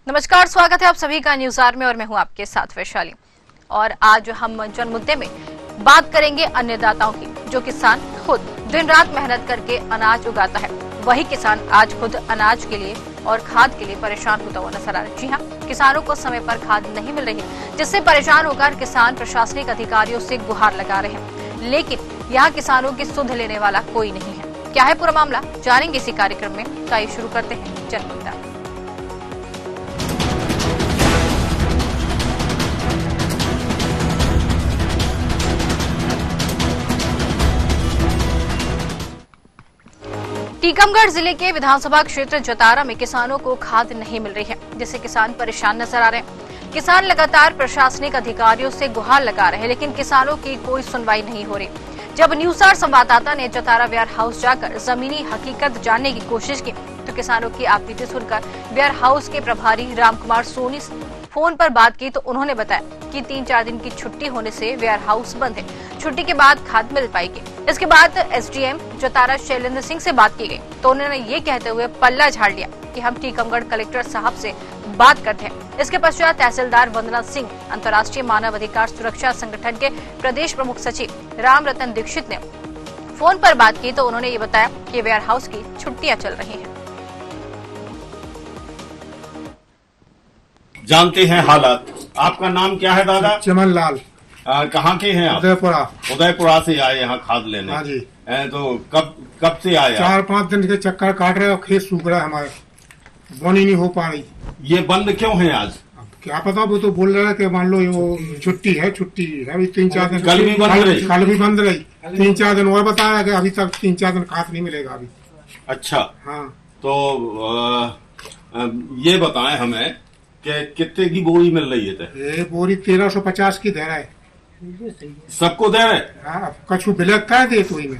नमस्कार, स्वागत है आप सभी का न्यूज आर में और मैं हूं आपके साथ वैशाली। और आज हम जन मुद्दे में बात करेंगे अन्नदाताओं की, जो किसान खुद दिन रात मेहनत करके अनाज उगाता है। वही किसान आज खुद अनाज के लिए और खाद के लिए परेशान होता हुआ नजर आ रहा है। जी हाँ, किसानों को समय पर खाद नहीं मिल रही, जिससे परेशान होकर किसान प्रशासनिक अधिकारियों से गुहार लगा रहे हैं, लेकिन यहाँ किसानों की सुध लेने वाला कोई नहीं है। क्या है पूरा मामला, जानेंगे इसी कार्यक्रम में। तो आइए शुरू करते हैं जन मुद्दा। टीकमगढ़ जिले के विधानसभा क्षेत्र जतारा में किसानों को खाद नहीं मिल रही है, जिससे किसान परेशान नजर आ रहे हैं। किसान लगातार प्रशासनिक अधिकारियों से गुहार लगा रहे हैं, लेकिन किसानों की कोई सुनवाई नहीं हो रही। जब न्यूज़ संवाददाता ने जतारा वेयर हाउस जाकर जमीनी हकीकत जानने की कोशिश की, तो किसानों की आपत्ति सुनकर वेयर हाउस के प्रभारी रामकुमार सोनी फोन पर बात की, तो उन्होंने बताया कि 3-4 दिन की छुट्टी होने से वेयर हाउस बंद है, छुट्टी के बाद खाद मिल पाएगी। इसके बाद एसडीएम जतारा शैलेंद्र सिंह से बात की गई, तो उन्होंने ये कहते हुए पल्ला झाड़ लिया कि हम टीकमगढ़ कलेक्टर साहब से बात करते हैं। इसके पश्चात तहसीलदार वंदना सिंह, अंतर्राष्ट्रीय मानव अधिकार सुरक्षा संगठन के प्रदेश प्रमुख सचिव राम रतन दीक्षित ने फोन पर बात की, तो उन्होंने ये बताया कि वेयर हाउस की छुट्टियां चल रही हैं। जानते हैं हालात। आपका नाम क्या है दादा? चमन लाल। कहाँ के हैं आप? उदयपुरा। उदयपुरा से आए यहाँ खाद लेने? हाँ जी। तो कब से आए? 4-5 दिन के चक्कर काट रहे और खेत सूख रहा है, हमारे बोनी नहीं हो पा रही। ये बंद क्यों है आज? क्या पता, वो तो बोल रहे हैं कि मान लो वो छुट्टी है अभी 3-4 दिन। कल भी बंद रही? कल भी बंद रही। 3-4 दिन और बताया कि अभी तक 3-4 दिन खाद नहीं मिलेगा अभी। अच्छा। हाँ। तो ये बताएं हमें कि कितने की बोरी मिल रही है? ये बोरी 1350 की दे रहा है। सबको दे रहे? हाँ, कछु ब्लैक का दे तो में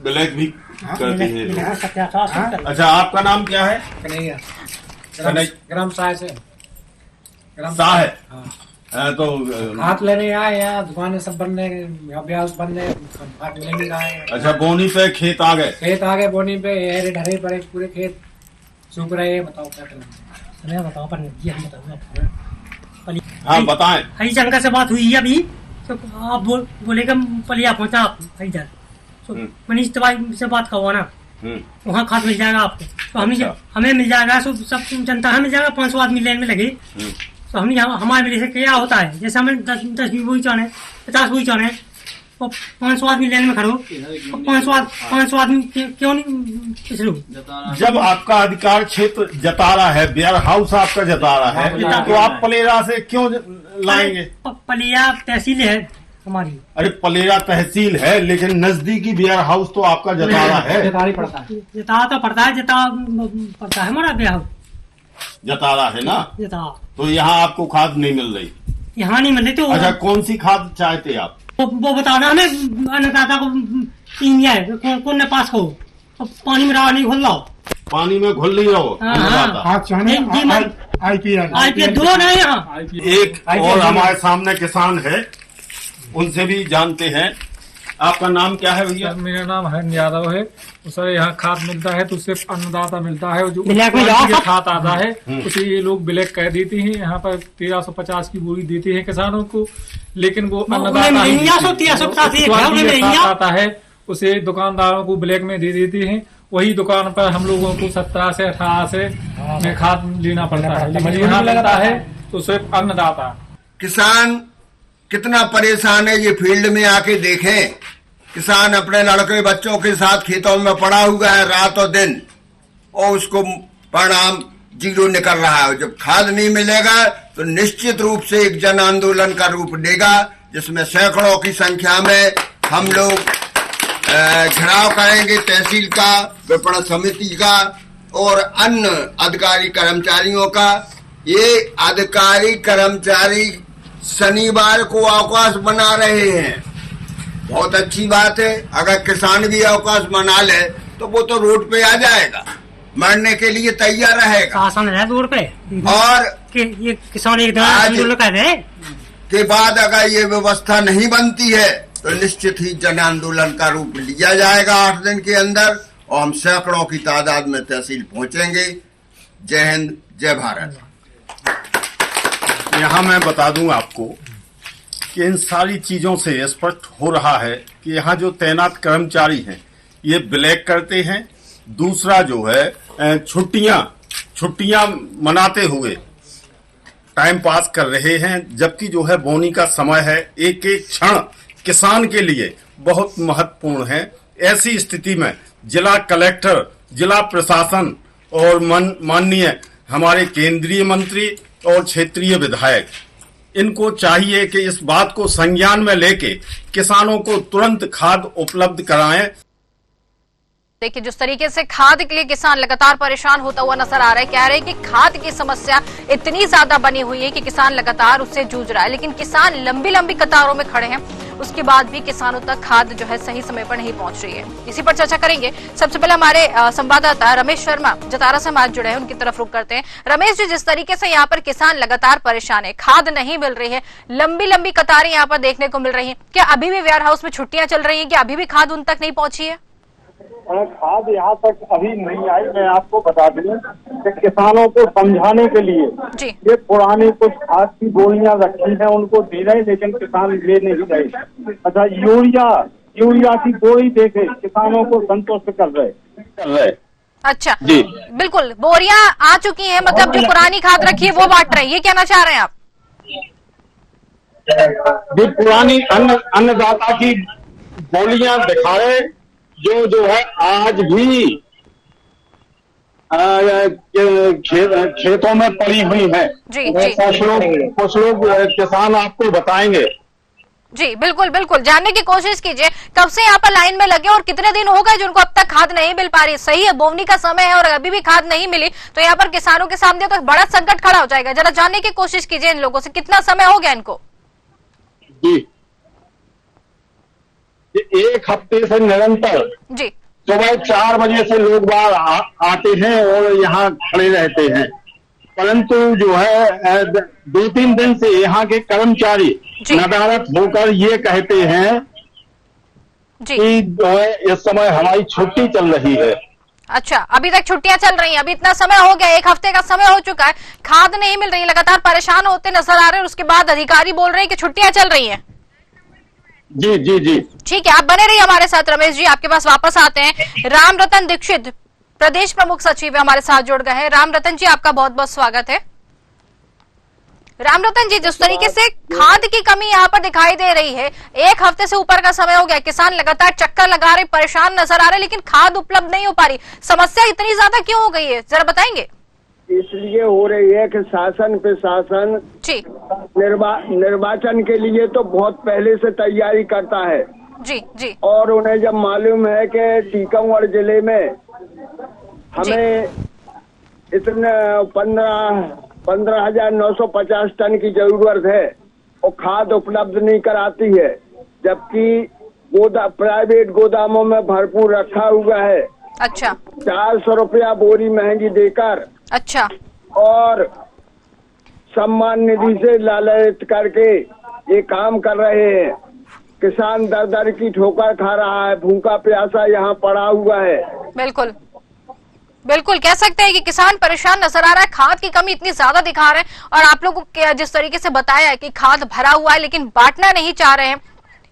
ब्लैक भी हाँ, करती है। हाँ? अच्छा, आपका नाम क्या है? कन्हैया। ग्राम साह से। शाह है। हाँ। तो हाथ लेने आए, यहाँ दुकानें सब बनने, अभ्यास बनने, हाथ लेने आए। अच्छा, बोनी पे खेत आ गए? खेत आ गए बोनी पे, हेरे ढरे पड़े, पूरे खेत सूख रहे हैं। बताओ क्या करें? बताओ पर जी हम बताओ। हाँ बताएं। हरिजन से बात हुई है अभी, तो आप बोलेगा पलिया पहुंचा आप हरिजन, तो मनीष तिवारी से बात करो ना, वहाँ खाद मिल जाएगा आपको। तो हमें मिल जाएगा, सब जनता हमें मिल जाएगा। 500 आदमी लेन में लगे, तो हमने हमारे मेरे से क्या होता है, जैसे हमें 10 बोई चाने, 50 बोई चाने, तो 500 आदमी लेन में खड़ो, 500 आदमी क्यों नहीं पिछलू? जब आपका अधिकार क्षेत्र जतारा है, वेयर हाउस आपका जतारा है, तो आप पलेरा से क्यों लाएंगे? पलिया तहसील है हमारी। अरे पलेरा तहसील है, लेकिन नजदीकी वेयर हाउस तो आपका जतारा है। जतारा पड़ता है, जतारा तो पड़ता है, पड़ता है हमारा वेयर हाउस जतारा है ना। जतारा तो यहाँ आपको खाद नहीं मिल रही? यहाँ नहीं मिल रही। तो अच्छा, कौन सी खाद चाहते आप? वो बताना हमें, अन्नदाता को कौन ने पास को पानी में रहा नहीं घुल रहा, पानी में घुल नहीं रहो। आईपीएल 2 नहीं यहाँ। एक और हमारे सामने किसान है, उनसे भी जानते हैं। आपका नाम क्या है भैया? मेरा नाम हरन यादव है। सर, यहाँ खाद मिलता है तो सिर्फ अन्नदाता मिलता है, जो खाद आता है उसे ये लोग ब्लैक कह देते हैं। यहाँ पर 1350 की बोरी देते हैं किसानों को, लेकिन वो अन्नदाता आता है उसे दुकानदारों को ब्लैक में दे देते हैं। वही दुकान पर हम लोगों को 17 से 18 से में खाद लेना पड़ता है, लेकिन यहाँ लगता है तो सिर्फ अन्नदाता। किसान कितना परेशान है, ये फील्ड में आके देखें। किसान अपने लड़के बच्चों के साथ खेतों में पड़ा हुआ है रात और दिन, और उसको परिणाम जीरो निकल रहा है। जब खाद नहीं मिलेगा तो निश्चित रूप से एक जन आंदोलन का रूप लेगा, जिसमें सैकड़ों की संख्या में हम लोग घेराव करेंगे तहसील का, विपणन समिति का और अन्य अधिकारी कर्मचारियों का। ये अधिकारी कर्मचारी शनिवार को अवकाश बना रहे हैं, बहुत अच्छी बात है। अगर किसान भी अवकाश बना ले तो वो तो रोड पे आ जाएगा, मरने के लिए तैयार रहेगा। आसान है रोड पे। और ये किसान एक के बाद अगर ये व्यवस्था नहीं बनती है तो निश्चित ही जन आंदोलन का रूप लिया जाएगा 8 दिन के अंदर, और हम सैकड़ों की तादाद में तहसील पहुंचेंगे। जय हिंद, जय भारत। यहाँ मैं बता दूं आपको कि इन सारी चीजों से स्पष्ट हो रहा है कि यहाँ जो तैनात कर्मचारी हैं ये ब्लैक करते हैं। दूसरा जो है छुट्टियां मनाते हुए टाइम पास कर रहे हैं, जबकि जो है बोनी का समय है, एक एक क्षण किसान के लिए बहुत महत्वपूर्ण है। ऐसी स्थिति में जिला कलेक्टर, जिला प्रशासन और माननीय हमारे केंद्रीय मंत्री और क्षेत्रीय विधायक, इनको चाहिए कि इस बात को संज्ञान में लेके किसानों को तुरंत खाद उपलब्ध कराएं। देखिए, जिस तरीके से खाद के लिए किसान लगातार परेशान होता हुआ नजर आ रहा है, कह रहे हैं कि खाद की समस्या इतनी ज्यादा बनी हुई है कि किसान लगातार उससे जूझ रहा है, लेकिन किसान लंबी लंबी कतारों में खड़े हैं, उसके बाद भी किसानों तक खाद जो है सही समय पर नहीं पहुंच रही है। इसी पर चर्चा करेंगे। सबसे पहले हमारे संवाददाता रमेश शर्मा जतारा से हमारे जुड़े हैं, उनकी तरफ रुख करते हैं। रमेश जी, जिस तरीके से यहाँ पर किसान लगातार परेशान है, खाद नहीं मिल रही है, लंबी लंबी कतारें यहाँ पर देखने को मिल रही है, क्या अभी भी वेयर हाउस में छुट्टियां चल रही है, क्या अभी भी खाद उन तक नहीं पहुंची है? खाद यहाँ तक अभी नहीं आई। मैं आपको बता दूं कि किसानों को समझाने के लिए ये पुरानी कुछ खाद की गोलियां रखी हैं, उनको दी रहे, लेकिन किसान ले नहीं रहे। अच्छा, यूरिया की गोली देके किसानों को संतुष्ट कर रहे। अच्छा जी, बिल्कुल, बोरियां आ चुकी हैं, मतलब जो पुरानी खाद रखी है वो बांट रही है, कहना चाह रहे हैं आप? जो पुरानी अन्नदाता की गोलियां दिखा रहे, जो है आज भी खेतों में पड़ी हुई है। कुछ लोग किसान आपको बताएंगे। जी बिल्कुल बिल्कुल, जानने की कोशिश कीजिए, कब से यहाँ पर लाइन में लगे और कितने दिन हो गए जिनको अब तक खाद नहीं मिल पा रही। सही है, बोवनी का समय है और अभी भी खाद नहीं मिली तो यहाँ पर किसानों के सामने तो बड़ा संकट खड़ा हो जाएगा। जरा जानने की कोशिश कीजिए इन लोगों से, कितना समय हो गया इनको? जी, एक हफ्ते से निरंतर जी सुबह 4 बजे से लोग बाहर आते हैं और यहाँ खड़े रहते हैं, परंतु जो है 2-3 दिन से यहाँ के कर्मचारी नदारत होकर ये कहते हैं कि जो है इस समय हमारी छुट्टी चल रही है। अच्छा, अभी तक छुट्टियां चल रही हैं, अभी इतना समय हो गया, एक हफ्ते का समय हो चुका है, खाद नहीं मिल रही, लगातार परेशान होते नजर आ रहे हैं, उसके बाद अधिकारी बोल रहे हैं कि छुट्टियां चल रही हैं। जी जी जी, ठीक है, आप बने रहिए हमारे साथ। रमेश जी, आपके पास वापस आते हैं। राम रतन दीक्षित, प्रदेश प्रमुख सचिव, हमारे साथ जुड़ गए हैं। राम रतन जी, आपका बहुत बहुत स्वागत है। राम रतन जी, जिस तरीके से खाद की कमी यहाँ पर दिखाई दे रही है, एक हफ्ते से ऊपर का समय हो गया, किसान लगातार चक्कर लगा रहे, परेशान नजर आ रहे, लेकिन खाद उपलब्ध नहीं हो पा रही, समस्या इतनी ज्यादा क्यों हो गई है, जरा बताएंगे? इसलिए हो रही है कि शासन प्रशासन निर्वाचन के लिए तो बहुत पहले से तैयारी करता है। जी जी, और उन्हें जब मालूम है कि टीकमगढ़ जिले में हमें इतने 15,950 टन की जरूरत है और खाद उपलब्ध नहीं कराती है, जबकि प्राइवेट गोदामों में भरपूर रखा हुआ है। अच्छा, 400 रुपया बोरी महंगी देकर, अच्छा, और सम्मान निधि से लालच करके ये काम कर रहे हैं। किसान दर दर की ठोकर खा रहा है, भूखा प्यासा यहाँ पड़ा हुआ है। बिल्कुल बिल्कुल, कह सकते हैं कि किसान परेशान नजर आ रहा है, खाद की कमी इतनी ज्यादा दिखा रहे हैं, और आप लोगों को जिस तरीके से बताया है कि खाद भरा हुआ है लेकिन बांटना नहीं चाह रहे हैं,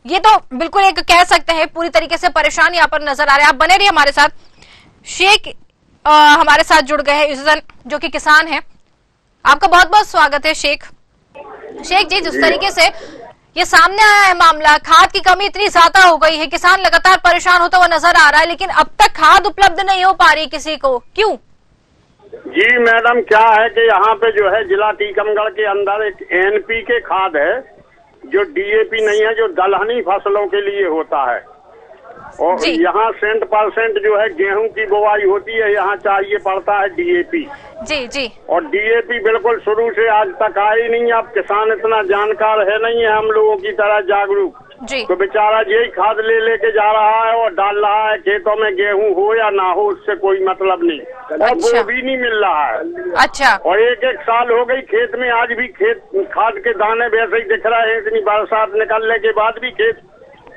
ये तो बिल्कुल एक कह सकते हैं पूरी तरीके से परेशान यहाँ पर नजर आ रहे हैं। आप बने रहिए हमारे साथ। शेख हमारे साथ जुड़ गए हैं इज़न, जो कि किसान है, आपका बहुत बहुत स्वागत है। शेख जी, जिस तरीके से ये सामने आया है मामला, खाद की कमी इतनी ज्यादा हो गई है, किसान लगातार परेशान होता हुआ नजर आ रहा है, लेकिन अब तक खाद उपलब्ध नहीं हो पा रही किसी को, क्यों? जी मैडम, क्या है कि यहाँ पे जो है जिला टीकमगढ़ के अंदर एक NPK खाद है, जो DAP नहीं है, जो दलहनी फसलों के लिए होता है, और यहाँ 100% जो है गेहूं की बुवाई होती है, यहाँ चाहिए पड़ता है DAP। जी जी, और DAP बिल्कुल शुरू से आज तक आई नहीं। अब किसान इतना जानकार है नहीं है हम लोगों की तरह जागरूक, तो बेचारा यही खाद ले लेके जा रहा है और डाल रहा है खेतों में, गेहूं हो या ना हो उससे कोई मतलब नहीं, और वो भी नहीं मिल रहा है। अच्छा, और एक साल हो गई खेत में, आज भी खेत खाद के दाने वैसे ही दिख रहे हैं, इतनी बरसात निकलने के बाद भी खेत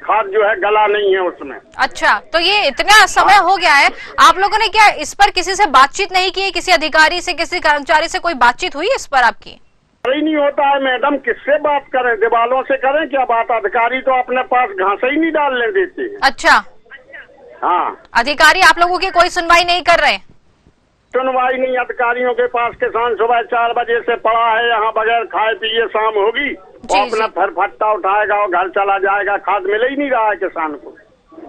खाद जो है गला नहीं है उसमें। अच्छा, तो ये इतना समय हो गया है, आप लोगों ने क्या इस पर किसी से बातचीत नहीं की है, किसी अधिकारी से, किसी कर्मचारी से कोई बातचीत हुई इस पर आपकी? ही नहीं होता है मैडम, किससे बात करें? दीवालों से करें क्या बात? अधिकारी तो अपने पास घास ही नहीं डालने देते। अच्छा, हाँ, अधिकारी आप लोगों की कोई सुनवाई नहीं कर रहे? सुनवाई नहीं अधिकारियों के पास। किसान सुबह 4 बजे से पड़ा है यहाँ, बगैर खाए पिए शाम होगी वो अपना फरफट्टा उठाएगा और घर चला जाएगा। खाद मिल ही नहीं रहा है किसान को।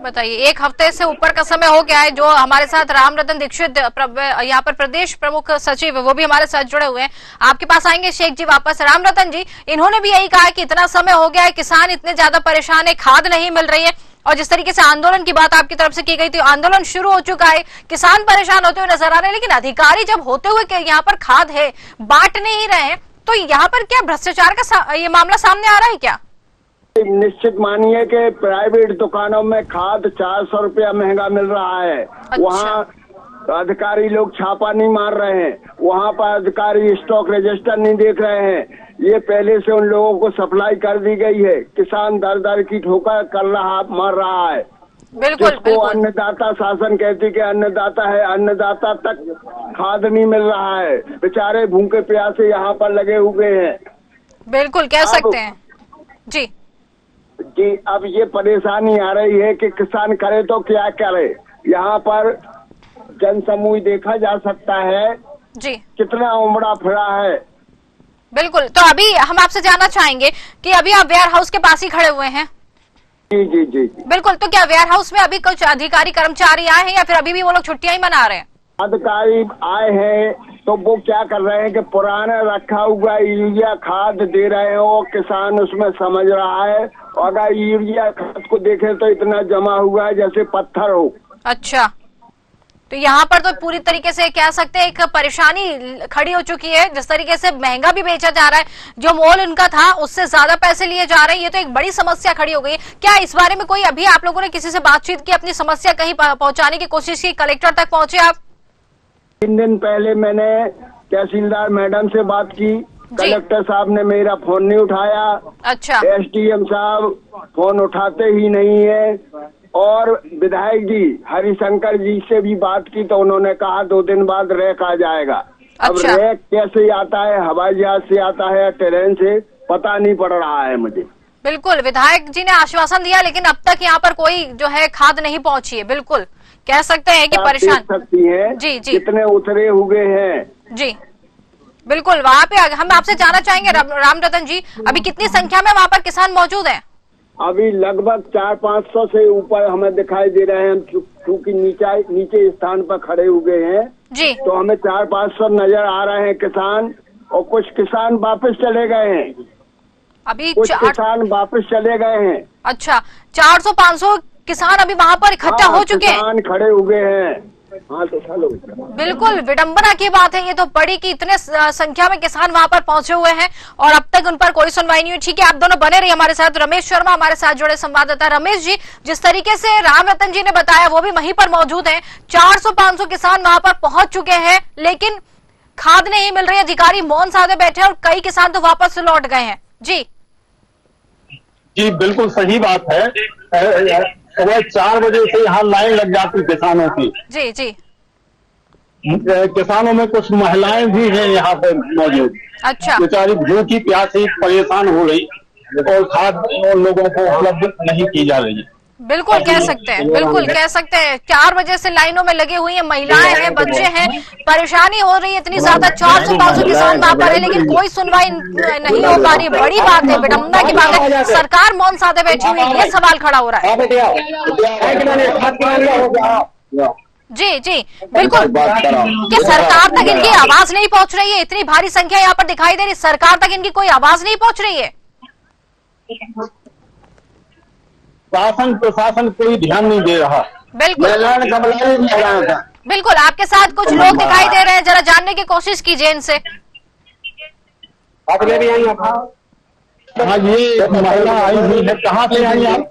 बताइए, एक हफ्ते से ऊपर का समय हो गया है। जो हमारे साथ राम रतन दीक्षित यहाँ पर प्रदेश प्रमुख सचिव है, वो भी हमारे साथ जुड़े हुए हैं। आपके पास आएंगे शेख जी वापस। राम रतन जी, इन्होंने भी यही कहा कि इतना समय हो गया है, किसान इतने ज्यादा परेशान है, खाद नहीं मिल रही है, और जिस तरीके से आंदोलन की बात आपकी तरफ से की गई थी, आंदोलन शुरू हो चुका है, किसान परेशान होते हुए नजर आ रहे हैं, लेकिन अधिकारी जब होते हुए कि यहाँ पर खाद है बांट नहीं रहे हैं, तो यहाँ पर क्या भ्रष्टाचार का ये मामला सामने आ रहा है क्या? निश्चित मानिए कि प्राइवेट दुकानों में खाद 400 रुपया महंगा मिल रहा है। अच्छा। वहाँ अधिकारी लोग छापा नहीं मार रहे हैं, वहाँ पर अधिकारी स्टॉक रजिस्टर नहीं देख रहे हैं। ये पहले से उन लोगों को सप्लाई कर दी गई है। किसान दर दर की ठोकर कर रहा मर रहा है। बिल्कुल, जिसको अन्नदाता शासन कहती कि अन्नदाता है, अन्नदाता तक खाद नहीं मिल रहा है। बेचारे भूखे प्यासे यहाँ पर लगे हुए हैं। बिल्कुल कह सकते हैं जी। जी, अब ये परेशानी आ रही है कि किसान करे तो क्या करे। यहाँ पर जनसमूह देखा जा सकता है जी, कितना उमड़ा फिरा है। बिल्कुल। तो अभी हम आपसे जानना चाहेंगे कि अभी आप वेयर हाउस के पास ही खड़े हुए हैं। जी जी जी जी, बिल्कुल। तो क्या वेयर हाउस में अभी कुछ अधिकारी कर्मचारी आए हैं या फिर अभी भी वो लोग छुट्टियां ही मना रहे हैं? अधिकारी आए हैं तो वो क्या कर रहे हैं कि पुराना रखा हुआ यूरिया खाद दे रहे हो, किसान उसमें समझ रहा है। और अगर यूरिया खाद को देखे तो इतना जमा हुआ है जैसे पत्थर हो। अच्छा, तो यहाँ पर तो पूरी तरीके से कह सकते हैं एक परेशानी खड़ी हो चुकी है। जिस तरीके से महंगा भी बेचा जा रहा है, जो मोल उनका था उससे ज्यादा पैसे लिए जा रहे हैं, ये तो एक बड़ी समस्या खड़ी हो गई है। क्या इस बारे में कोई अभी आप लोगों ने किसी से बातचीत की, अपनी समस्या कहीं पहुंचाने की कोशिश की? कलेक्टर तक पहुंचे आप? 3 दिन पहले मैंने तहसीलदार मैडम से बात की, कलेक्टर साहब ने मेरा फोन नहीं उठाया। अच्छा। SDM साहब फोन उठाते ही नहीं है। और विधायक जी हरिशंकर जी से भी बात की तो उन्होंने कहा 2 दिन बाद रैक आ जाएगा। अच्छा। अब रैक कैसे आता है, हवाई जहाज से आता है या ट्रेन से, पता नहीं पड़ रहा है मुझे। बिल्कुल, विधायक जी ने आश्वासन दिया, लेकिन अब तक यहाँ पर कोई जो है खाद नहीं पहुंची है। बिल्कुल कह सकते हैं कि परेशान सकती है जी जी, कितने उतरे हुए हैं जी। बिल्कुल, वहाँ पे हम आपसे जानना चाहेंगे राम रतन जी, अभी कितनी संख्या में वहाँ पर किसान मौजूद हैं? अभी लगभग 400-500 से ऊपर हमें दिखाई दे रहे हैं। हम क्योंकि नीचे स्थान पर खड़े हुए हैं जी, तो हमें 400-500 नजर आ रहे हैं किसान। और कुछ किसान वापस चले गए हैं, अभी कुछ किसान वापस चले गए हैं। अच्छा, 400-500 किसान अभी वहाँ पर इकट्ठा हो चुके हैं, किसान खड़े हुए हैं। हाँ तो चलो। बिल्कुल विडंबना की बात है ये तो बड़ी कि इतने संख्या में किसान वहां पर पहुंचे हुए हैं और अब तक उन पर कोई सुनवाई नहीं हुई। ठीक है, आप दोनों बने रहिए हमारे साथ। रमेश शर्मा हमारे साथ जुड़े संवाददाता। रमेश जी, जिस तरीके से राम रतन जी ने बताया वो भी वहीं पर मौजूद हैं, 400-500 किसान वहां पर पहुंच चुके हैं, लेकिन खाद नहीं मिल रही। अधिकारी मौन साधे बैठे और कई किसान तो वापस लौट गए हैं। जी जी, बिल्कुल सही बात है। सुबह 4 बजे से यहाँ लाइन लग जाती किसानों की। जी जी, किसानों में कुछ महिलाएं भी हैं यहाँ पे मौजूद। अच्छा, बेचारी भूखी प्यासी परेशान हो रही और खाद लोगों को उपलब्ध नहीं की जा रही है। बिल्कुल कह सकते हैं, बिल्कुल कह सकते हैं। 4 बजे से लाइनों में लगे हुई हैं, महिलाएं हैं, बच्चे हैं, परेशानी हो रही है इतनी ज्यादा। 400-500 किसान वहां पर है, लेकिन कोई सुनवाई नहीं हो पा रही। बड़ी बात है, विडंबना की बात है। सरकार मौन साधे बैठी हुई है, ये सवाल खड़ा हो रहा है। जी जी, बिल्कुल। क्या सरकार तक इनकी आवाज नहीं पहुंच रही है? इतनी भारी संख्या यहाँ पर दिखाई दे रही, सरकार तक इनकी कोई आवाज नहीं पहुंच रही है? शासन प्रशासन कोई ध्यान नहीं दे रहा। बिल्कुल बिल्कुल, आपके साथ कुछ लोग दिखाई दे रहे हैं, जरा जानने की कोशिश कीजिए इनसे। हाँ, ये महिला आई हुई है, कहाँ से आई आप?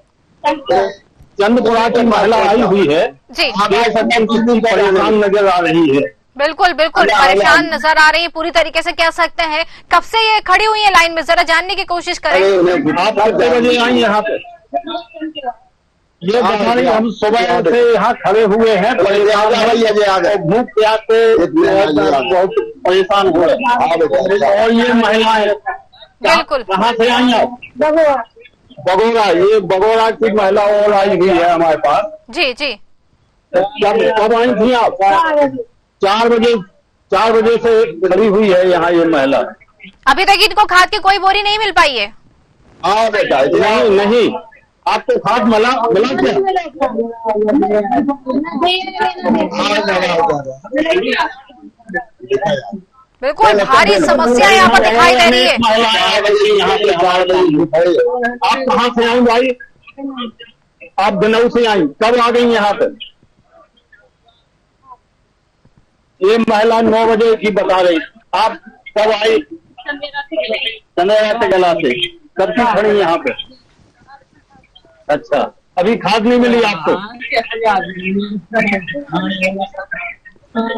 चंदपुरा की महिला आई हुई है जी, कितनी परेशान नजर आ रही है। बिल्कुल बिल्कुल परेशान नजर आ रही है, पूरी तरीके से कह सकते हैं। कब से ये खड़ी हुई है लाइन में, जरा जानने की कोशिश करें। आप कितने बजे आई यहाँ पे? ये बता रही, हम सुबह से यहाँ खड़े हुए हैं, भूख प्यास से बहुत परेशान हो रहे हैं। और ये महिलाएं बिल्कुल कहाँ से आई आप? बगोरा, ये बगोरा की महिला और आई हुई है हमारे पास। जी जी। कब आई थी आप? 4 बजे से खड़ी हुई है यहाँ ये महिला। अभी तक इनको खाद की कोई बोरी नहीं मिल पाई है? हाँ बेटा, नहीं आपको खाद मिला क्या? बिल्कुल भारी समस्या यहाँ पर दिखाई दे रही है। यहाँ पे आप कहाँ से आई भाई? आप बिनऊ से आई, कब आ गई यहाँ पे? ये महिला 9 बजे की बता रही, आप कब आई? चंदेरा से कब की खड़ी यहाँ पे? अच्छा, अभी खाद नहीं मिली आपको?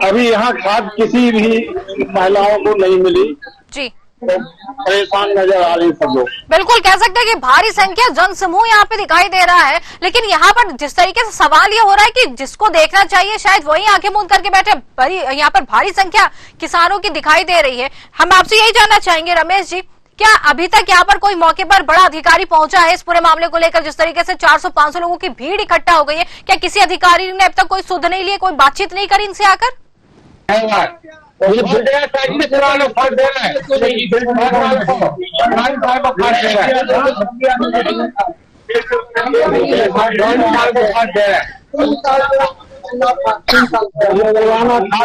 अभी यहाँ खाद किसी भी महिलाओं को नहीं मिली जी, तो परेशान नजर आ रही सब लोग। बिल्कुल कह सकते हैं कि भारी संख्या जन समूह यहाँ पे दिखाई दे रहा है, लेकिन यहाँ पर जिस तरीके से सवाल ये हो रहा है कि जिसको देखना चाहिए शायद वही आंखें मूंद करके बैठे। यहाँ पर भारी संख्या किसानों की दिखाई दे रही है। हम आपसे यही जानना चाहेंगे रमेश जी, क्या अभी तक यहाँ पर कोई मौके पर बड़ा अधिकारी पहुंचा है इस पूरे मामले को लेकर? जिस तरीके से 400-500 लोगों की भीड़ इकट्ठा हो गई है, क्या किसी अधिकारी ने अब तक कोई सुध नहीं लिए, कोई बातचीत नहीं करी इनसे आकर? खाद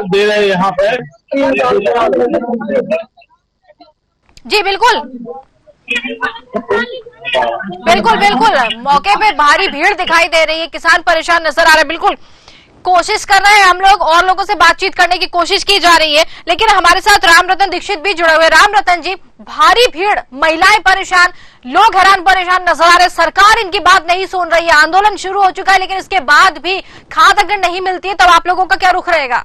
दे रहे हैं यहाँ पे। जी बिल्कुल बिल्कुल बिल्कुल, मौके पे भारी भीड़ दिखाई दे रही है, किसान परेशान नजर आ रहे हैं। बिल्कुल कोशिश कर रहे हैं हम लोग और लोगों से बातचीत करने की कोशिश की जा रही है, लेकिन हमारे साथ राम रतन दीक्षित भी जुड़े हुए। राम रतन जी, भारी भीड़, महिलाएं परेशान, लोग हैरान परेशान नजर आ रहे, सरकार इनकी बात नहीं सुन रही है, आंदोलन शुरू हो चुका है, लेकिन इसके बाद भी खाद अगर नहीं मिलती है तब आप लोगों का क्या रुख रहेगा?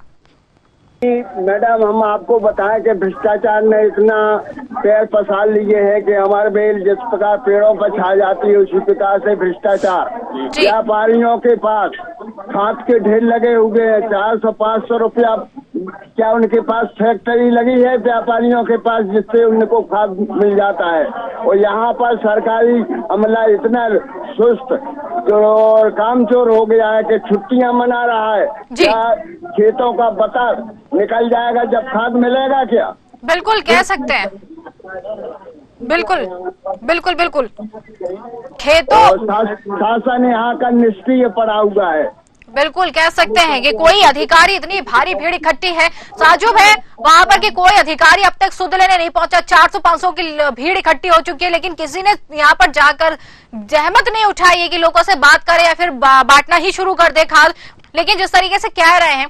मैडम, हम आपको बताएं कि भ्रष्टाचार ने इतना पैर पसार लिए हैं कि हमारे बेल जिस प्रकार पेड़ों पर छा जाती है उसी प्रकार से भ्रष्टाचार। व्यापारियों के पास खाद के ढेर लगे हुए हैं, 400-500 रुपया। क्या उनके पास फैक्ट्री लगी है व्यापारियों के पास जिससे उनको खाद मिल जाता है? और यहाँ पर सरकारी अमला इतना सुस्त और कामचोर हो गया है कि छुट्टियां मना रहा है। क्या खेतों का बता निकल जाएगा जब खाद मिलेगा क्या? बिल्कुल कह सकते हैं, बिल्कुल बिल्कुल बिल्कुल। खेतों शासन यहाँ का निष्क्रिय पड़ा हुआ है। बिल्कुल कह सकते हैं कि कोई अधिकारी, इतनी भारी भीड़ इकट्ठी है, ताजुब है वहां पर कि कोई अधिकारी अब तक सुध लेने नहीं पहुंचा। 400-500 की भीड़ इकट्ठी हो चुकी है, लेकिन किसी ने यहाँ पर जाकर जहमत नहीं उठाई है कि लोगों से बात करे या फिर बांटना ही शुरू कर दे खाद। लेकिन जिस तरीके से कह रहे हैं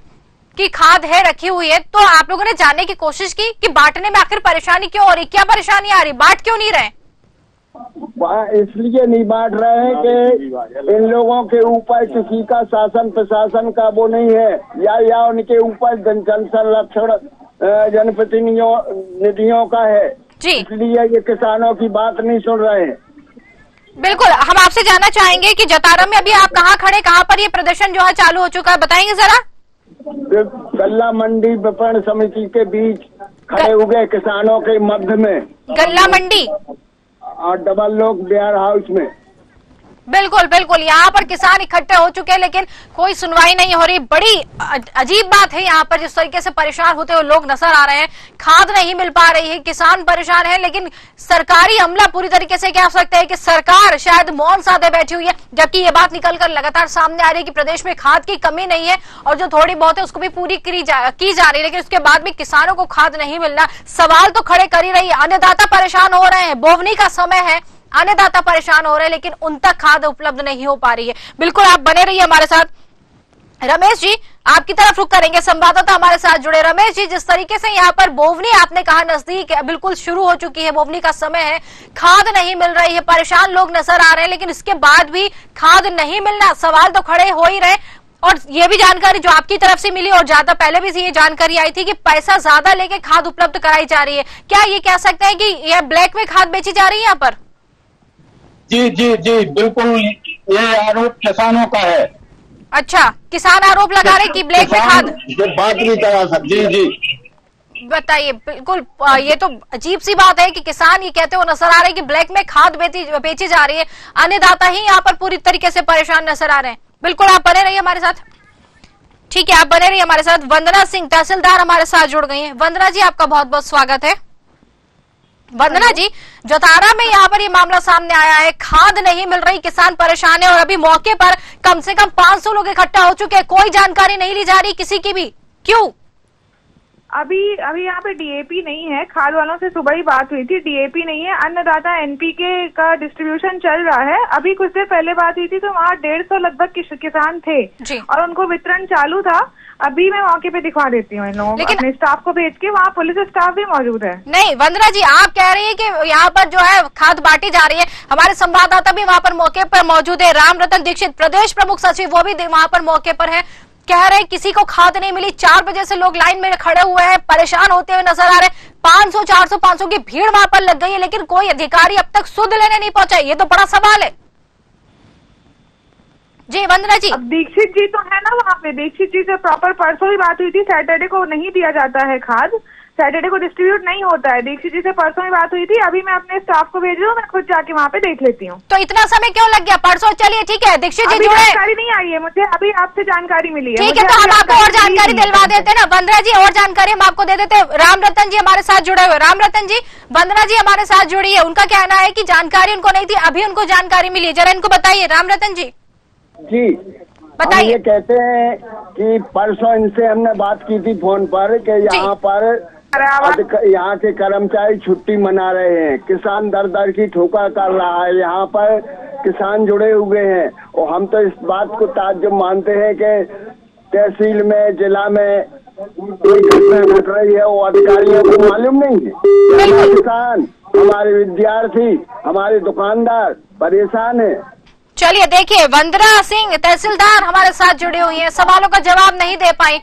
कि खाद है रखी हुई है, तो आप लोगों ने जानने की कोशिश की कि बांटने में आखिर परेशानी क्यों हो रही, क्या परेशानी आ रही, बांट क्यों नहीं रहे? इसलिए नहीं बांट रहे हैं कि इन लोगों के ऊपर किसी का शासन प्रशासन का वो नहीं है, या उनके ऊपर जन संरक्षण जनप्रतिनिधियों का है, इसलिए ये किसानों की बात नहीं सुन रहे हैं। बिल्कुल, हम आपसे जानना चाहेंगे कि जतारा में अभी आप कहाँ खड़े, कहाँ पर ये प्रदर्शन जो है चालू हो चुका है, बताएंगे जरा? गल्ला मंडी विपणन समिति के बीच खड़े हुए किसानों के मध्य में। गल्ला मंडी और डबल लोक बिहार हाउस में। बिल्कुल बिल्कुल, यहाँ पर किसान इकट्ठे हो चुके हैं, लेकिन कोई सुनवाई नहीं हो रही। बड़ी अजीब बात है, यहाँ पर जिस तरीके से परेशान होते हुए लोग नजर आ रहे हैं, खाद नहीं मिल पा रही है, किसान परेशान है, लेकिन सरकारी अमला पूरी तरीके से कह सकते हैं कि सरकार शायद मौन साधे बैठी हुई है, जबकि ये बात निकलकर लगातार सामने आ रही है कि प्रदेश में खाद की कमी नहीं है और जो थोड़ी बहुत है उसको भी पूरी की जा रही है, लेकिन उसके बाद भी किसानों को खाद नहीं मिलना सवाल तो खड़े कर ही रही है। अन्नदाता परेशान हो रहे हैं, बोवनी का समय है, अन्नदाता परेशान हो रहे हैं, लेकिन उन तक खाद उपलब्ध नहीं हो पा रही है। बिल्कुल आप बने रहिए हमारे साथ। रमेश जी, आपकी तरफ रुख करेंगे, संवाददाता हमारे साथ जुड़े। रमेश जी, जिस तरीके से यहाँ पर बोवनी आपने कहा नजदीक है, बिल्कुल शुरू हो चुकी है, बोवनी का समय है, खाद नहीं मिल रही है, परेशान लोग नजर आ रहे हैं, लेकिन इसके बाद भी खाद नहीं मिलना सवाल तो खड़े हो ही रहे। और ये भी जानकारी जो आपकी तरफ से मिली और ज्यादा पहले भी ये जानकारी आई थी कि पैसा ज्यादा लेके खाद उपलब्ध कराई जा रही है, क्या ये कह सकते हैं कि यह ब्लैक में खाद बेची जा रही है यहाँ पर? जी जी जी, बिल्कुल ये आरोप किसानों का है। अच्छा, किसान आरोप लगा रहे कि ब्लैक में खाद बात नहीं करा सकते। जी बताइए। बिल्कुल, ये तो अजीब सी बात है कि किसान ये कहते हुए नजर आ रहे हैं कि ब्लैक में खाद बेची जा रही है, अन्नदाता ही यहाँ पर पूरी तरीके से परेशान नजर आ रहे हैं। बिल्कुल, आप बने रहिए हमारे साथ। ठीक है, आप बने रहिए हमारे साथ। वंदना सिंह तहसीलदार हमारे साथ जुड़ गई हैं। वंदना जी, आपका बहुत बहुत स्वागत है। वंदना जी, जतारा में यहाँ पर ये मामला सामने आया है, खाद नहीं मिल रही, किसान परेशान है और अभी मौके पर कम से कम 500 लोग इकट्ठा हो चुके हैं, कोई जानकारी नहीं ली जा रही किसी की भी, क्यों? अभी यहाँ पे डीएपी नहीं है, खाद वालों से सुबह ही बात हुई थी, डीएपी नहीं है, अन्नदाता एनपीके का डिस्ट्रीब्यूशन चल रहा है। अभी कुछ देर पहले बात हुई थी तो वहाँ 150 लगभग किसान थे और उनको वितरण चालू था। अभी मैं मौके पे दिखा देती हूँ इन लोगों को, अपने स्टाफ को भेज के, वहाँ पुलिस स्टाफ भी मौजूद है। नहीं वंदना जी, आप कह रही है कि यहाँ पर जो है खाद बांटी जा रही है, हमारे संवाददाता भी वहाँ पर मौके पर मौजूद है, राम रतन दीक्षित प्रदेश प्रमुख सचिव, वो भी वहाँ पर मौके पर है, कह रहे किसी को खाद नहीं मिली। 4 बजे से लोग लाइन में खड़े हुए हैं, परेशान होते हुए नजर आ रहे हैं। 500, 400, 500 की भीड़ वहां पर लग गई है, लेकिन कोई अधिकारी अब तक सुध लेने नहीं पहुंचा। ये तो बड़ा सवाल है। जी वंदना जी, अब दीक्षित जी तो है ना वहाँ पे, दीक्षित जी से प्रॉपर परसों ही बात हुई थी, सैटरडे को नहीं दिया जाता है खाद, सैटरडे को डिस्ट्रीब्यूट नहीं होता है। दीक्षित जी से परसों ही बात हुई थी, अभी मैं अपने स्टाफ को भेज रही हूँ, मैं खुद जाके वहाँ पे देख लेती हूँ। तो इतना समय क्यों लग गया? परसों चलिए ठीक है, दीक्षित जी जुड़े, जानकारी नहीं आई है मुझे, अभी आपसे जानकारी मिली है। ठीक है, तो हम आपको और जानकारी दिलवा देते ना वंदना जी, और जानकारी हम आपको दे देते। राम रतन जी हमारे साथ जुड़े हुए। राम रतन जी, वंदना जी हमारे साथ जुड़ी है, उनका कहना है कि जानकारी उनको नहीं थी, अभी उनको जानकारी मिली, जरा इनको बताइए। राम रतन जी जी बताइए। ये कहते हैं कि परसों इनसे हमने बात की थी फोन पर कि यहाँ पर यहाँ के कर्मचारी छुट्टी मना रहे हैं, किसान दर दर की ठोकर कर रहा है, यहाँ पर किसान जुड़े हुए हैं और हम तो इस बात को ताज्जुब मानते हैं कि तहसील में, जिला में कोई घटना घट रही है वो अधिकारियों को मालूम नहीं है। हमारे किसान, हमारे विद्यार्थी, हमारे दुकानदार परेशान है। चलिए देखिए, वंदना सिंह तहसीलदार हमारे साथ जुड़ी हुई हैं, सवालों का जवाब नहीं दे पाई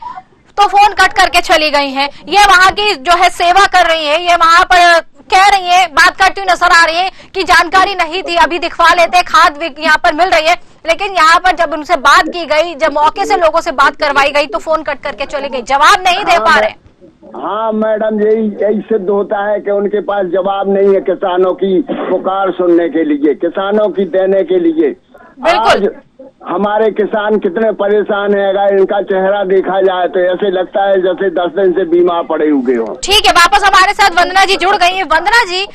तो फोन कट करके चली गई हैं। ये वहाँ की जो है सेवा कर रही है, ये वहाँ पर कह रही है, बात करती हुई नजर आ रही है कि जानकारी नहीं थी, अभी दिखवा लेते, खाद यहाँ पर मिल रही है। लेकिन यहाँ पर जब उनसे बात की गई, जब मौके से लोगों से बात करवाई गई तो फोन कट करके चली गई, जवाब नहीं दे पा रहे। हाँ मैडम, यही सिद्ध होता है कि उनके पास जवाब नहीं है किसानों की पुकार सुनने के लिए, किसानों की देने के लिए। बिल्कुल, हमारे किसान कितने परेशान है, अगर इनका चेहरा देखा जाए तो ऐसे लगता है जैसे 10 दिन से बीमार पड़े हुए हो। ठीक है, वापस हमारे साथ वंदना जी जुड़ गई है। वंदना जी,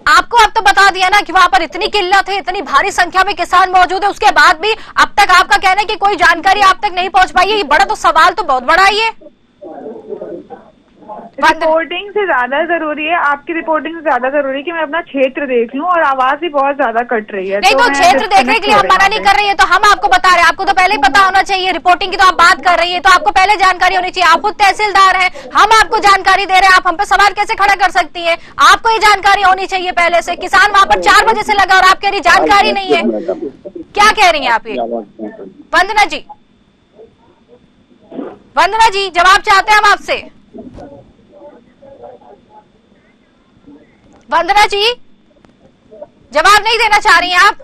आपको अब तो बता दिया ना कि वहाँ पर इतनी किल्लत है, इतनी भारी संख्या में किसान मौजूद है, उसके बाद भी अब तक आपका कहना है कि कोई जानकारी आप तक नहीं पहुँच पाई है, ये बड़ा तो सवाल तो बहुत बड़ा ही है। रिपोर्टिंग से ज्यादा जरूरी है, आपकी रिपोर्टिंग से ज्यादा जरूरी है कि मैं अपना क्षेत्र देख लूं, और आवाज भी बहुत ज्यादा कट रही है। नहीं तो क्षेत्र देखने के लिए हम मना नहीं कर रही है, तो हम आपको बता रहे हैं, आपको तो पहले ही पता होना चाहिए। रिपोर्टिंग की तो आप बात कर रही है तो आपको पहले जानकारी होनी चाहिए। आप खुद तहसीलदार हैं, हम आपको जानकारी दे रहे हैं, आप हम पे सवाल कैसे खड़ा कर सकती है? आपको ये जानकारी होनी चाहिए पहले से। किसान वहाँ पर 4 बजे से लगा और आप कह रही जानकारी नहीं है, क्या कह रही है आप? ये वंदना जी, वंदना जी जवाब चाहते हैं हम आपसे। वंदना जी जवाब नहीं देना चाह रही हैं आप?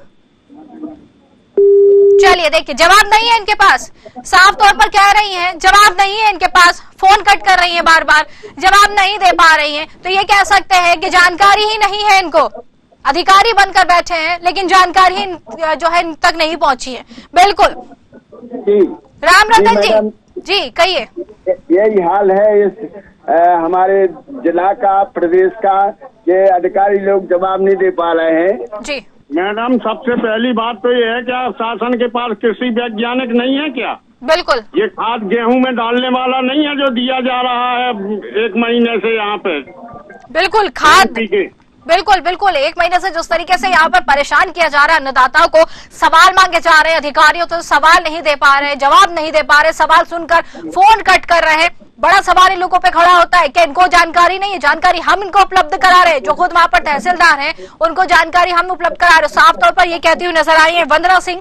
चलिए देखिए, जवाब नहीं है इनके पास, साफ तौर पर कह रही हैं जवाब नहीं है इनके पास, फोन कट कर रही हैं, बार बार जवाब नहीं दे पा रही हैं। तो ये कह सकते हैं कि जानकारी ही नहीं है इनको, अधिकारी बनकर बैठे हैं लेकिन जानकारी जो है इन तक नहीं पहुंची है। बिल्कुल राम रतन जी कहिए। यही हाल है इस हमारे जिला का, प्रदेश का, ये अधिकारी लोग जवाब नहीं दे पा रहे हैं। जी मैडम, सबसे पहली बात तो ये है क्या शासन के पास कृषि वैज्ञानिक नहीं है क्या? बिल्कुल, ये खाद गेहूं में डालने वाला नहीं है जो दिया जा रहा है 1 महीने से यहाँ पे। बिल्कुल, खाद बिल्कुल बिल्कुल 1 महीने से जिस तरीके से यहाँ पर परेशान किया जा रहा है, अन्नदाताओं को सवाल मांगे जा रहे हैं, अधिकारियों तो सवाल नहीं दे पा रहे, जवाब नहीं दे पा रहे, सवाल सुनकर फोन कट कर रहे हैं। बड़ा सवाल इन लोगों पे खड़ा होता है कि इनको जानकारी नहीं है, जानकारी हम इनको उपलब्ध करा रहे हैं, जो खुद वहां पर तहसीलदार हैं उनको जानकारी हम उपलब्ध करा रहे हैं। साफ तौर पर ये कहती हुई नजर आई है वंदना सिंह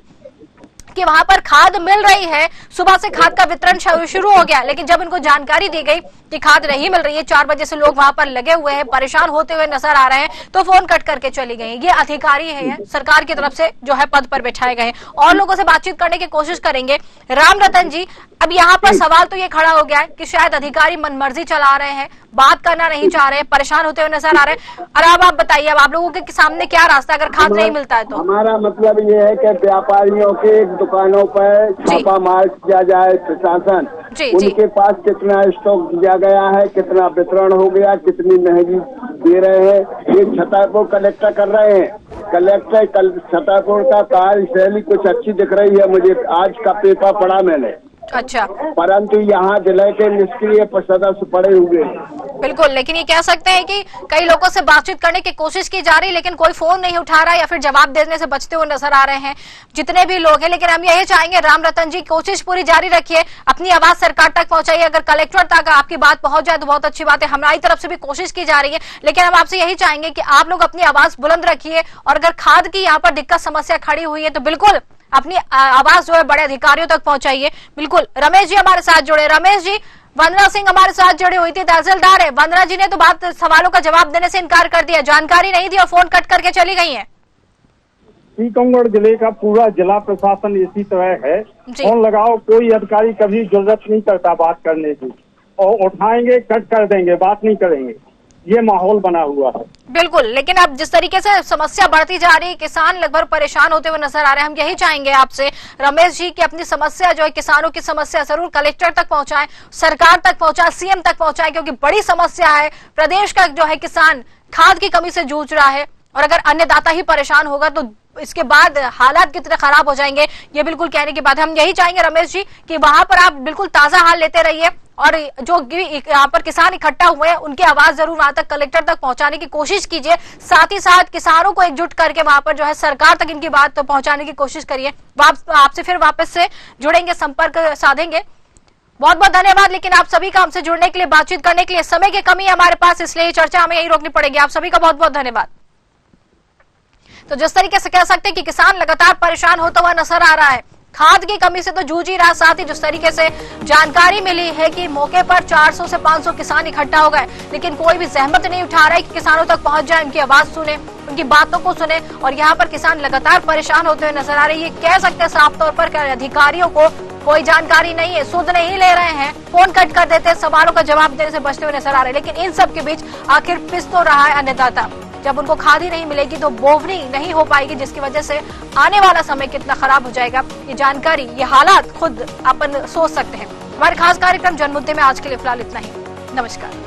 कि वहां पर खाद मिल रही है, सुबह से खाद का वितरण शुरू हो गया, लेकिन जब उनको जानकारी दी गई कि खाद नहीं मिल रही है, 4 बजे से लोग वहां पर लगे हुए हैं, परेशान होते हुए नजर आ रहे हैं, तो फोन कट करके चली गई। ये अधिकारी है सरकार की तरफ से जो है पद पर बैठाए गए हैं। और लोगों से बातचीत करने की कोशिश करेंगे। राम रतन जी, अब यहाँ पर सवाल तो ये खड़ा हो गया है कि शायद अधिकारी मनमर्जी चला रहे हैं, बात करना नहीं चाह रहे हैं, परेशान होते हुए नजर आ रहे हैं। और अब आप बताइए, अब आप लोगों के सामने क्या रास्ता अगर खाद नहीं मिलता है तो? हमारा मतलब ये है कि व्यापारियों के दुकानों पर छापा मार किया जाए, प्रशासन उनके पास कितना स्टॉक दिया गया है, कितना वितरण हो गया, कितनी महंगी दे रहे हैं। ये छतरपुर कलेक्टर कर रहे हैं। कलेक्टर छतरपुर का कार्यशैली कुछ अच्छी दिख रही है मुझे, आज का पेपर पढ़ा मैंने। अच्छा, परंतु यहाँ जिले के निष्क्रिय सदस्य पड़े हुए हैं। बिल्कुल, लेकिन ये कह सकते हैं कि कई लोगों से बातचीत करने की कोशिश की जा रही है, लेकिन कोई फोन नहीं उठा रहा है या फिर जवाब देने से बचते हुए नजर आ रहे हैं जितने भी लोग हैं। लेकिन हम यही चाहेंगे राम रतन जी, कोशिश पूरी जारी रखिए, अपनी आवाज सरकार तक पहुंचाइए। अगर कलेक्टर तक आपकी बात पहुंच जाए तो बहुत अच्छी बात है। हमारी तरफ से भी कोशिश की जा रही है, लेकिन हम आपसे यही चाहेंगे कि आप लोग अपनी आवाज बुलंद रखिए। और अगर खाद की यहाँ पर दिक्कत समस्या खड़ी हुई है तो बिल्कुल अपनी आवाज जो है बड़े अधिकारियों तक पहुंचाइए। बिल्कुल, रमेश जी हमारे साथ जुड़े। रमेश जी, वंदना सिंह हमारे साथ जुड़ी हुई थी, तहसीलदार है। वंदना जी ने तो बात सवालों का जवाब देने से इनकार कर दिया, जानकारी नहीं दी और फोन कट करके चली गई है। टीकमगढ़ जिले का पूरा जिला प्रशासन इसी तरह है, फोन लगाओ कोई अधिकारी कभी जरूरत नहीं करता बात करने की, और उठाएंगे कट कर देंगे, बात नहीं करेंगे। ये माहौल बना हुआ है। बिल्कुल, लेकिन अब जिस तरीके से समस्या बढ़ती जा रही है, किसान लगभग परेशान होते हुए नजर आ रहे हैं। हम यही चाहेंगे आपसे रमेश जी कि अपनी समस्या जो है, किसानों की समस्या जरूर कलेक्टर तक पहुंचाएं, सरकार तक पहुंचाएं, सीएम तक पहुंचाएं, क्योंकि बड़ी समस्या है। प्रदेश का जो है किसान खाद की कमी से जूझ रहा है, और अगर अन्नदाता ही परेशान होगा तो इसके बाद हालात कितने खराब हो जाएंगे, ये बिल्कुल कहने की बात है। हम यही चाहेंगे रमेश जी कि वहां पर आप बिल्कुल ताजा हाल लेते रहिए, और जो यहाँ पर किसान इकट्ठा हुए हैं उनकी आवाज जरूर वहां तक कलेक्टर तक पहुंचाने की कोशिश कीजिए। साथ ही साथ किसानों को एकजुट करके वहां पर जो है सरकार तक इनकी बात तो पहुंचाने की कोशिश करिए। आपसे फिर वापस से जुड़ेंगे, संपर्क साधेंगे। बहुत बहुत धन्यवाद। लेकिन आप सभी का हमसे जुड़ने के लिए, बातचीत करने के लिए, समय की कमी है हमारे पास, इसलिए चर्चा हमें यही रोकनी पड़ेगी। आप सभी का बहुत बहुत धन्यवाद। तो जिस तरीके से कह सकते हैं कि किसान लगातार परेशान होता हुआ नजर आ रहा है, खाद की कमी से तो जूझ ही रहा, साथ ही जिस तरीके से जानकारी मिली है कि मौके पर 400 से 500 किसान इकट्ठा हो गए, लेकिन कोई भी जहमत नहीं उठा रहा है कि किसानों तक पहुंच जाए, उनकी आवाज सुने, उनकी बातों को सुने। और यहाँ पर किसान लगातार परेशान होते हुए नजर आ रहे हैं। ये कह सकते हैं साफ तौर पर कि अधिकारियों को कोई जानकारी नहीं है, सुध नहीं ले रहे हैं, फोन कट कर देते हैं, सवालों का जवाब देने से बचते हुए नजर आ रहे हैं। लेकिन इन सब के बीच आखिर पिस तो रहा है अन्नदाता। जब उनको खाद ही नहीं मिलेगी तो बोवनी नहीं हो पाएगी, जिसकी वजह से आने वाला समय कितना खराब हो जाएगा, ये जानकारी, ये हालात खुद अपन सोच सकते हैं। हमारे खास कार्यक्रम जनमुद्दे में आज के लिए फिलहाल इतना ही। नमस्कार।